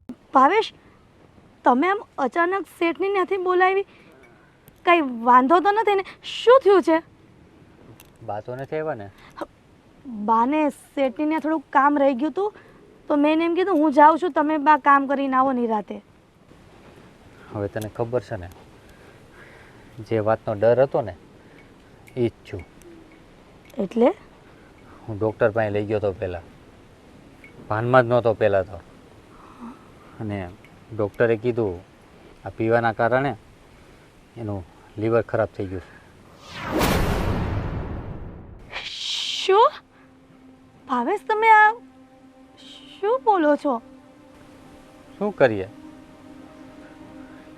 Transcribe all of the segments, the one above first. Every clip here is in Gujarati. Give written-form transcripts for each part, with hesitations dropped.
ભાવેશ, તમે આમ અચાનક શેઠની ત્યાંથી બોલાવી, કઈ વાંધો તો નથી ને? શું થયું છે? બાતો નથી આવ્યા ને? બાને શેઠની ત્યાં થોડુંક કામ રહી ગયું હતું, તો મેં એમ કીધું હું જાઉં છું, તમે બા કામ કરીને આવો નિરાતે. હવે તને ખબર છે ને, જે વાતનો ડર હતો ને એ જ છું. એટલે હું ડૉક્ટર પાસે લઈ ગયો હતો પહેલાં, ભાનમાં જ નહોતો પહેલાં તો. અને ડૉક્ટરે કીધું આ પીવાના કારણે એનું લીવર ખરાબ થઈ ગયું છે. શું? ભાવેશ, તમે આ શું બોલો છો? શું કરીએ,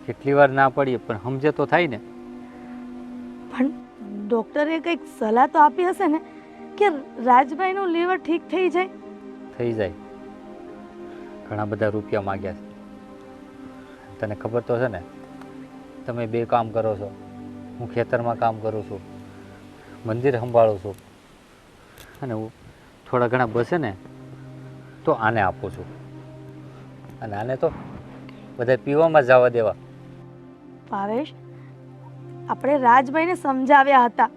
કેટલી વાર ના પડીએ પણ સમજે તો થાય ને. પણ ડૉક્ટરે કંઈક સલાહ તો આપી હશે ને કે રાજભાઈનું લીવર ઠીક થઈ જાય? થઈ જાય. ઘણા બધા રૂપિયા માગ્યા છે. તને ખબર તો છે ને, તમે બે કામ કરો છો, હું ખેતરમાં કામ કરું છું, મંદિર સંભાળું છું, અને હું થોડા ઘણા બસે ને તો આને આપું છું, અને આને તો બધા પીવામાં જવા દેવા. ભાવેશ, આપણે રાજભાઈને સમજાવ્યા હતા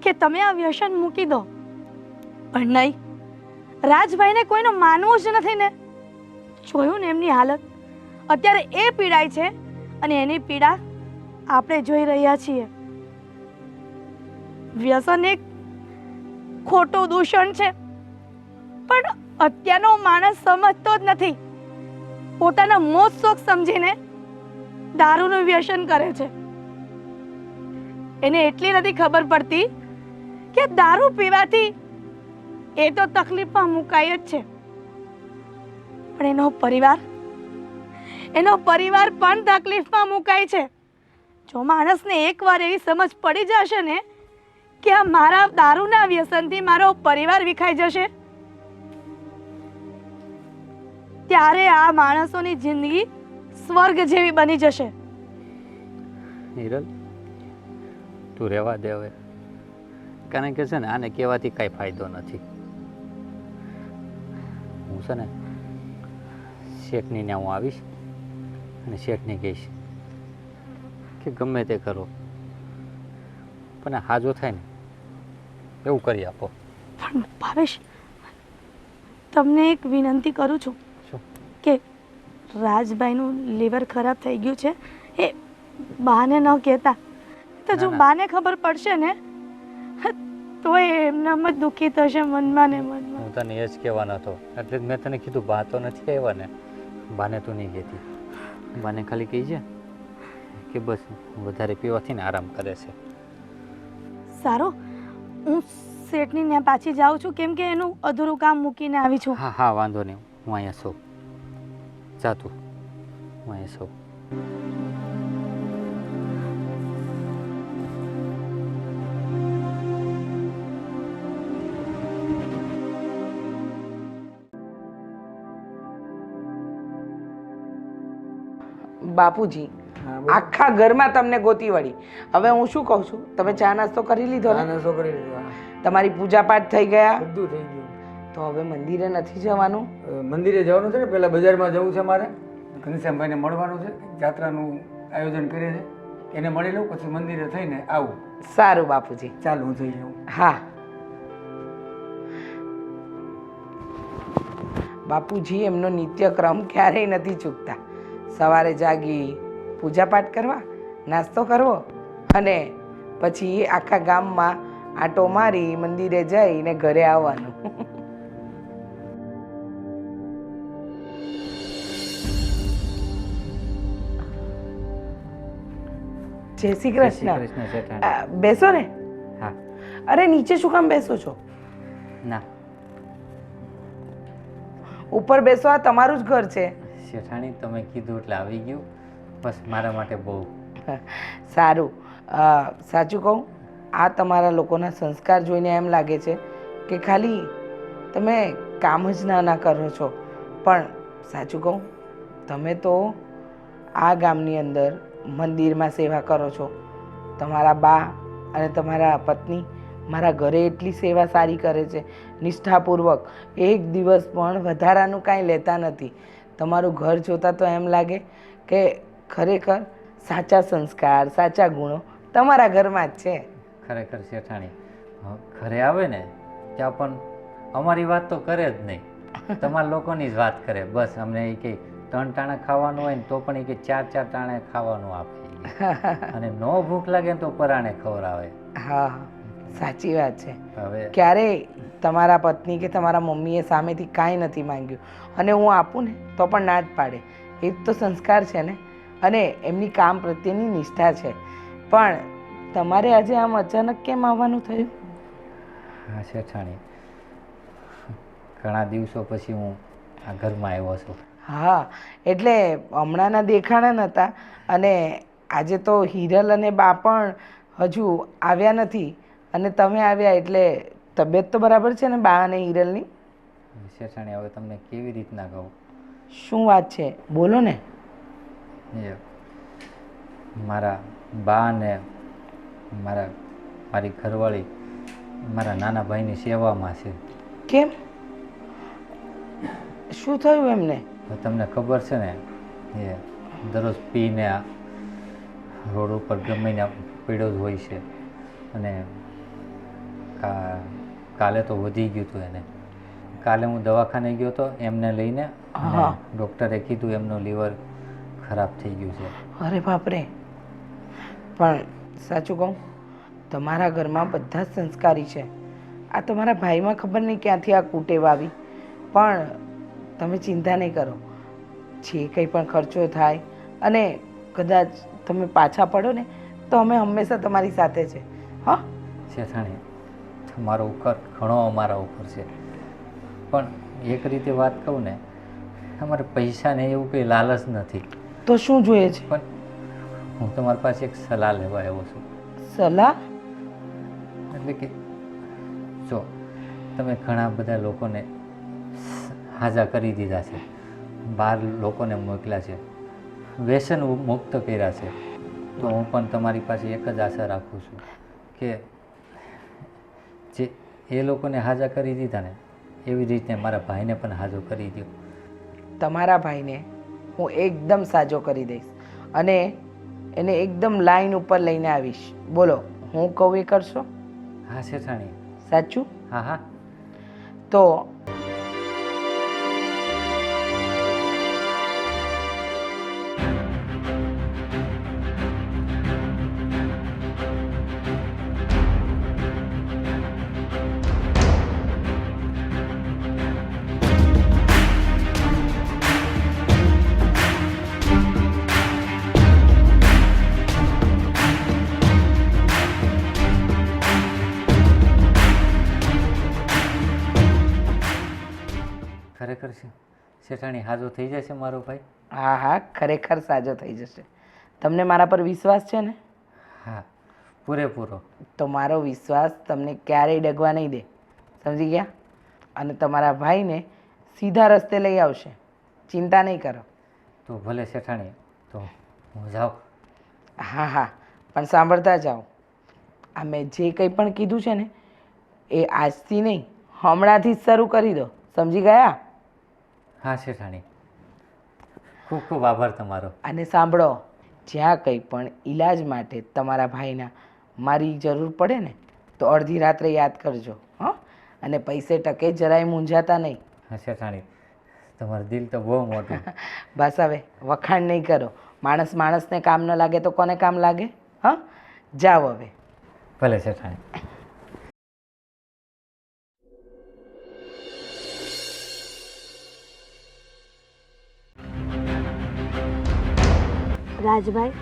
કે તમે આ વ્યસન મૂકી દો, પણ નહીં, રાજભાઈને કોઈનું માનવું જ નથી ને. જોયું ને એમની હાલત, અત્યારે એ પીડાય છે અને એની પીડા આપણે જોઈ રહ્યા છીએ. વ્યસન એક ખોટું દૂષણ છે, પણ અત્યારનો માણસ સમજતો જ નથી. પોતાના મોજ શોખ સમજીને દારૂનું વ્યસન કરે છે. એને એટલી નથી ખબર પડતી કે દારૂ પીવાથી એ તો તકલીફમાં મુકાય જ છે, પણ એનો પરિવાર પણ તકલીફમાં મુકાય છે. જો માણસને એકવાર એવી સમજ પડી જશે ને કે આ મારા દારૂના વ્યસનથી મારો પરિવાર વિખાઈ જશે, ત્યારે આ માણસોની જિંદગી સ્વર્ગ જેવી બની જશે. હિરલ, તું રહેવા દે હવે, કારણ કે છે ને આને કહેવાથી કાંઈ ફાયદો નથી. હું છે ને શેઠની ત્યાં હું આવીશ અને શેઠને કહીશ કે ગમે તે કરો પણ આ હાજો થાય ને એવું કરી આપો. પણ ભાવેશ, તમને એક વિનંતી કરું છું શું? કે રાજભાઈનું લીવર ખરાબ થઈ ગયું છે એ બાને ન કહેતા. તો જો બાને ખબર પડશે ને તો એમનામાં જ દુઃખી થશે મનમાં ને મનમાં. હું તને એ જ કહેવાનો હતો, એટલે જ મેં તને કીધું બા તો નથી આવ્યા ને, બાને તું નહીં કહેતી. બાને ખાલી કહી છે કે બસ વધારે પીવાથી ને આરામ કરે છે. સારું, હું શેઠની ત્યાં પાછી જાઉં છું, કેમ કે એનું અધૂરું કામ મૂકીને આવી છું. હા હા, વાંધો નહીં, હું અહીંયા છું. જા તું, હું અહીંયા છું. બાપુજી, આખા ઘરમાં તમને ગોતી વળી. હવે હું શું કહું છું, તમે ચા નાસ્તો કરી લીધો ને? નાસ્તો કરી લીધો. તમારી પૂજા પાઠ થઈ ગયા? બધું થઈ ગયું. તો હવે મંદિરે નથી જવાનું? મંદિરે જવાનું છે ને, પહેલા બજારમાં જવું છે મારે, ઘનશ્યામભાઈને મળવાનું છે, જાત્રાનું આયોજન કરે છે, એને મળી લઉં પછી મંદિરે થઈને આવું. સારું બાપુજી, ચાલ હું જઈ જાઉં. હા. બાપુજી એમનો નિત્યક્રમ ક્યારેય નથી ચૂકતા. સવારે જાગી પૂજાપાઠ કરવા, નાસ્તો કરવો અને પછી આખા ગામમાં આંટો મારી મંદિરે જઈને ઘરે આવવાનું. જય શ્રી કૃષ્ણ. બેસો ને. હા. અરે નીચે શું કામ બેસો છો? ના, ઉપર બેસો, આ તમારું જ ઘર છે. શેઠાણી તમે કીધું એટલે આવી ગયું, બસ મારા માટે બહુ સારું. સાચું કહું, આ તમારા લોકોના સંસ્કાર જોઈને એમ લાગે છે કે ખાલી તમે કામ જ ના કરો છો, પણ સાચું કહું, તમે તો આ ગામની અંદર મંદિરમાં સેવા કરો છો. તમારા બા અને તમારા પત્ની મારા ઘરે એટલી સેવા સારી કરે છે, નિષ્ઠાપૂર્વક, એક દિવસ પણ વધારાનું કાંઈ લેતા નથી. તમારું ઘર જોતાં તો એમ લાગે કે ખરેખર સાચા સંસ્કાર સાચા ગુણો તમારા ઘરમાં જ છે. ખરેખર શેઠાણી ઘરે આવે ને ત્યાં પણ અમારી વાત તો કરે જ નહીં, તમારા લોકોની જ વાત કરે. બસ અમને એ કે 3 ટાણે ખાવાનું હોય ને તો પણ એ કે 4 ટાણે ખાવાનું આપે અને નો ભૂખ લાગે ને તો પરાણે ખવડાવે. હા સાચી વાત છે. હવે ક્યારેય તમારા પત્ની કે તમારા મમ્મીએ સામેથી કાંઈ નથી માંગ્યું અને હું આપું ને તો પણ ના જ પાડે. એ જ તો સંસ્કાર છે ને, અને એમની કામ પ્રત્યેની નિષ્ઠા છે. પણ તમારે આજે આમ અચાનક કેમ આવવાનું થયું? હા શેઠાણી, ઘણા દિવસો પછી હું આ ઘરમાં આવ્યો છું. હા એટલે હમણાંના દેખાણા નહોતા અને આજે તો હિરલ અને બા પણ હજુ આવ્યા નથી અને તમે આવ્યા એટલે તબિયત તો બરાબર છે ને બા અને હિરલની? શેઠાણી હવે તમને કેવી રીતના કહું? શું વાત છે બોલો ને. એ મારા બા ને મારી ઘરવાળી મારા નાના ભાઈની સેવામાં છે. કેમ? શું થયું એમને? તો તમને ખબર છે ને એ દરરોજ પીને આ રોડ ઉપર ગમે ને પીડ્યો જ હોય છે અને કાલે તો વધી ગયું હતું એને. કાલે હું દવાખાને ગયો હતો એમને લઈને, હા. ડૉક્ટરે કીધું એમનું લીવર ખરાબ થઈ ગયું છે. અરે બાપરે. પણ સાચું કહું, તમારા ઘરમાં બધા જ સંસ્કારી છે. આ તમારા ભાઈમાં ખબર નહીં ક્યાંથી આ કુટેવ આવી. પણ તમે ચિંતા નહીં કરો, જે કંઈ પણ ખર્ચો થાય અને કદાચ તમે પાછા પડો ને તો અમે હંમેશા તમારી સાથે છે. હા શેઠાણી, તમારો ઉપર ઘણો અમારા ઉપર છે, પણ એક રીતે વાત કહું ને, અમારે પૈસાને એવું કંઈ લાલચ નથી. તો શું જોઈએ છે? પણ હું તમારી પાસે એક સલાહ લેવા આવ્યો છું. સલાહ? એટલે કે જો તમે ઘણા બધા લોકોને હાજા કરી દીધા છે, બહાર લોકોને મોકલ્યા છે, વ્યસન મુક્ત કર્યા છે, તો હું પણ તમારી પાસે એક જ આશા રાખું છું કે જે એ લોકોને હાજા કરી દીધા ને એવી રીતે મારા ભાઈને પણ હાજો કરી દો. તમારા ભાઈને હું એકદમ સાજો કરી દઈશ અને એને એકદમ લાઈન ઉપર લઈને આવીશ. બોલો, હું કહું એ કરશો? હા શેઠાણી. સાચું? હા હા. તો ખરેખર શેઠાણી હાજો થઈ જશે મારો ભાઈ? હા હા, ખરેખર સાજો થઈ જશે. તમને મારા પર વિશ્વાસ છે ને? હા, પૂરેપૂરો. તો મારો વિશ્વાસ તમને ક્યારેય ડગવા નહીં દે, સમજી ગયા? અને તમારા ભાઈને સીધા રસ્તે લઈ આવશે, ચિંતા નહીં કરો. તો ભલે શેઠાણી, તો હું જાઉં? હા હા, પણ સાંભળતા જાઓ. આ મેં જે કંઈ પણ કીધું છે ને એ આજથી નહીં હમણાંથી જ શરૂ કરી દો, સમજી ગયા? હા શેઠાણી, ખૂબ ખૂબ આભાર તમારો. અને સાંભળો, જ્યાં કંઈ પણ ઈલાજ માટે તમારા ભાઈના મારી જરૂર પડે ને તો અડધી રાત્રે યાદ કરજો. હં? અને પૈસે ટકે જરાય મૂંઝાતા નહીં. હા શેઠાણી, તમારું દિલ તો બહુ મોટું. બસ હવે વખાણ નહીં કરો. માણસ માણસને કામ ન લાગે તો કોને કામ લાગે? હા, જાઓ હવે. ભલે શેઠાણી. રાજભાઈ,